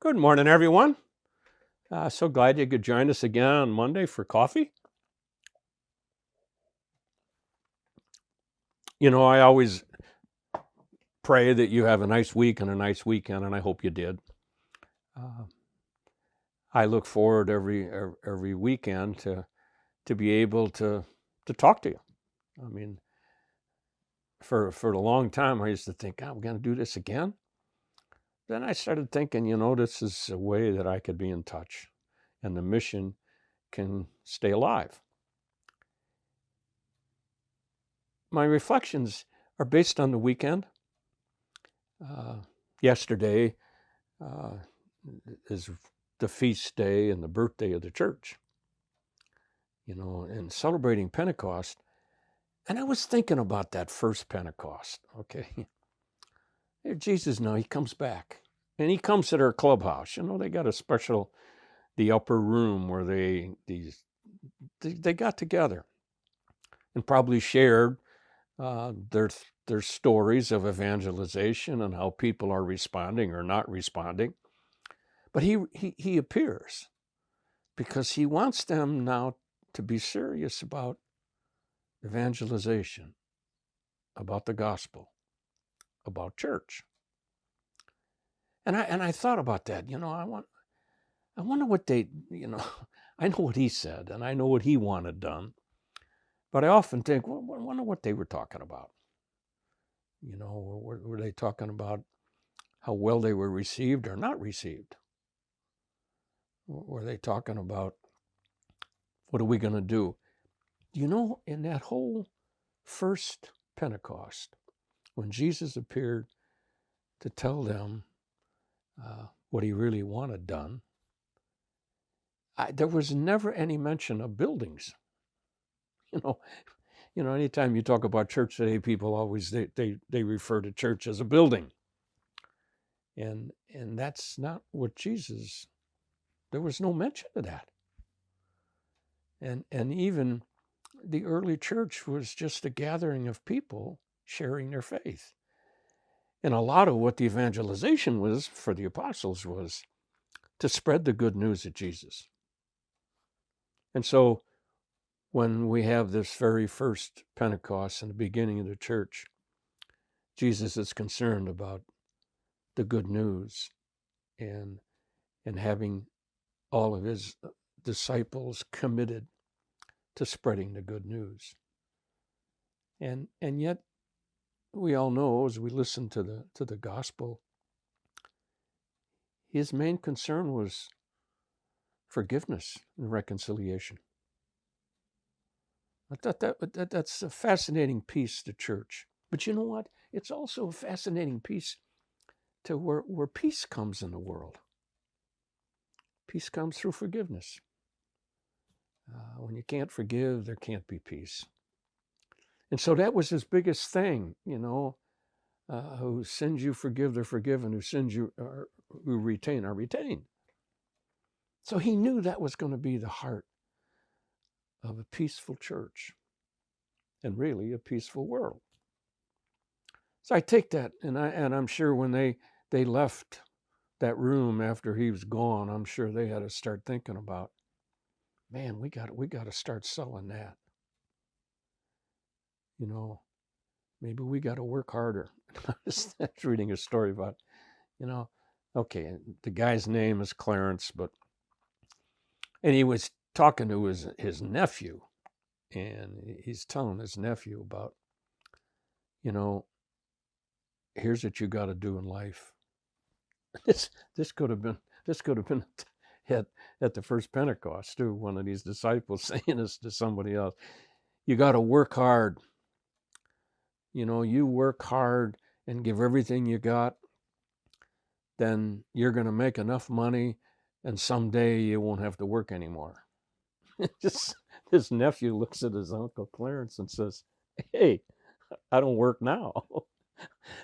Good morning, everyone. So glad you could join us again on Monday for coffee. I always pray that you have a nice week and a nice weekend, and I hope you did. I look forward every weekend to be able to talk to you. I mean, for a long time, I used to think, God, we're going to do this again. Then I started thinking, this is a way that I could be in touch, and the mission can stay alive. My reflections are based on the weekend. Yesterday is the feast day and the birthday of the church, and celebrating Pentecost. And I was thinking about that first Pentecost, okay? Jesus, now he comes back. And he comes to their clubhouse. They got a special, the upper room where they got together and probably shared their stories of evangelization and how people are responding or not responding. But he appears because he wants them now to be serious about evangelization, about the gospel, about church. And I thought about that. I wonder what they, I know what he said and I know what he wanted done. But I often think, well, I wonder what they were talking about. Were they talking about how well they were received or not received? Were they talking about what are we going to do? In that whole first Pentecost, when Jesus appeared to tell them what he really wanted done, there was never any mention of buildings. Anytime you talk about church today, people always they refer to church as a building, and that's not what Jesus. There was no mention of that, and even the early church was just a gathering of people sharing their faith. And a lot of what the evangelization was for the apostles was to spread the good news of Jesus. And so when we have this very first Pentecost in the beginning of the church, Jesus is concerned about the good news and having all of his disciples committed to spreading the good news. And yet we all know, as we listen to the gospel, his main concern was forgiveness and reconciliation. I thought that's a fascinating piece to church. But you know what? It's also a fascinating piece to where peace comes in the world. Peace comes through forgiveness. When you can't forgive, there can't be peace. And so that was his biggest thing, who sins you forgive, they're forgiven. Who sins you who retain are retained. So he knew that was going to be the heart of a peaceful church and really a peaceful world. So I take that, and I'm sure when they left that room after he was gone, I'm sure they had to start thinking about, man, we got to start selling that. Maybe we got to work harder. I was reading a story about, okay, the guy's name is Clarence, and he was talking to his nephew, and he's telling his nephew about, here's what you got to do in life. This could have been at the first Pentecost too. One of these disciples saying this to somebody else. You got to work hard. You work hard and give everything you got, then you're going to make enough money, and someday you won't have to work anymore. Just his nephew looks at his uncle Clarence and says, "Hey, I don't work now.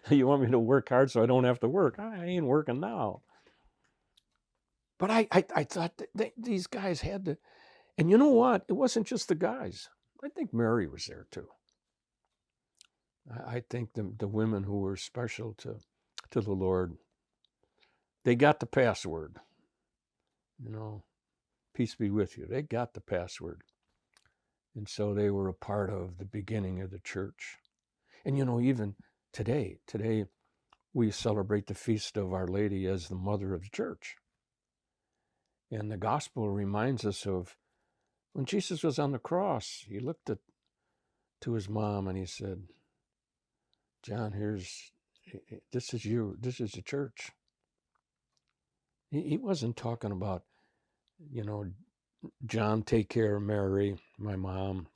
You want me to work hard so I don't have to work? I ain't working now." But I thought that these guys had to, and you know what? It wasn't just the guys. I think Mary was there too. I think the women who were special to the Lord, they got the password. Peace be with you. They got the password. And so they were a part of the beginning of the church. And even today we celebrate the feast of Our Lady as the mother of the church. And the gospel reminds us of when Jesus was on the cross, he looked to his mom and he said, John, this is you. This is the church. He wasn't talking about, John, take care of Mary, my mom.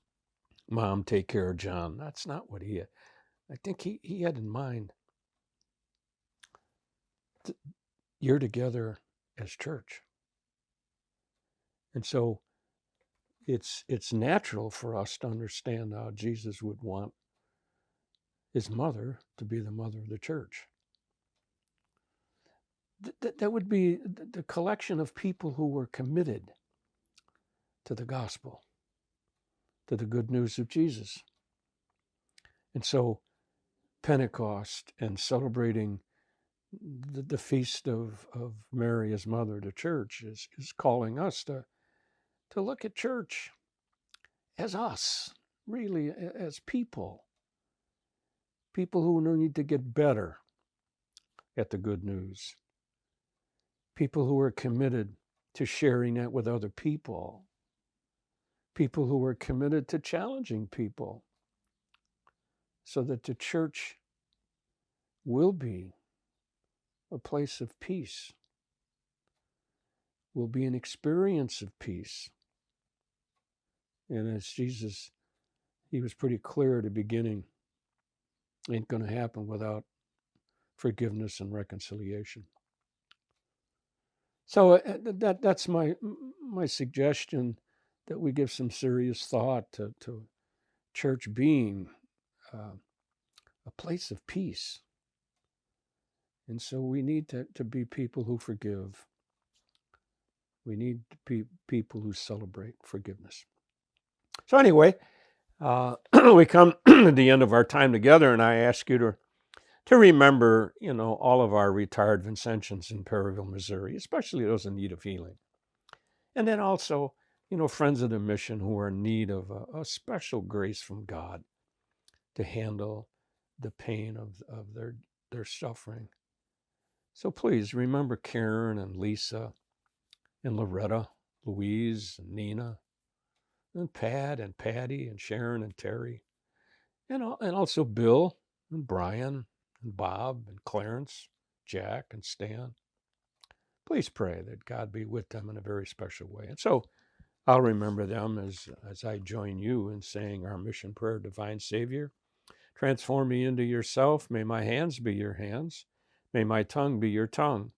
Mom, take care of John. That's not what he had. I think he had in mind, you're together as church. And so it's natural for us to understand how Jesus would want his mother to be the mother of the church. That would be the collection of people who were committed to the gospel, to the good news of Jesus. And so Pentecost and celebrating the feast of Mary as mother to church is calling us to look at church as us, really as people who need to get better at the good news, people who are committed to sharing that with other people who are committed to challenging people, so that the church will be a place of peace, will be an experience of peace. And as Jesus, he was pretty clear at the beginning, ain't going to happen without forgiveness and reconciliation. So that's my suggestion, that we give some serious thought to church being a place of peace. And so we need to be people who forgive. We need to be people who celebrate forgiveness. So anyway, we come to the end of our time together, and I ask you to remember, all of our retired Vincentians in Perryville, Missouri, especially those in need of healing. And then also, friends of the mission who are in need of a special grace from God to handle the pain of their suffering. So please remember Karen and Lisa and Loretta, Louise and Nina, and Pat and Patty and Sharon and Terry, and also Bill and Brian and Bob and Clarence, Jack and Stan. Please pray that God be with them in a very special way. And so I'll remember them as I join you in saying our mission prayer. Divine Savior, transform me into yourself. May my hands be your hands. May my tongue be your tongue.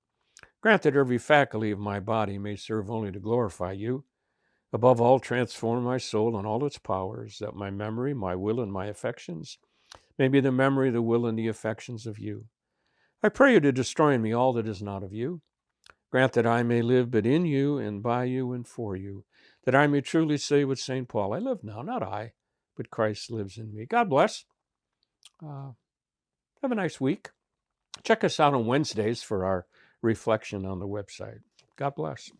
Grant that every faculty of my body may serve only to glorify you. Above all, transform my soul and all its powers, that my memory, my will, and my affections may be the memory, the will, and the affections of you. I pray you to destroy in me all that is not of you. Grant that I may live but in you and by you and for you, that I may truly say with St. Paul, I live now, not I, but Christ lives in me. God bless. Have a nice week. Check us out on Wednesdays for our reflection on the website. God bless.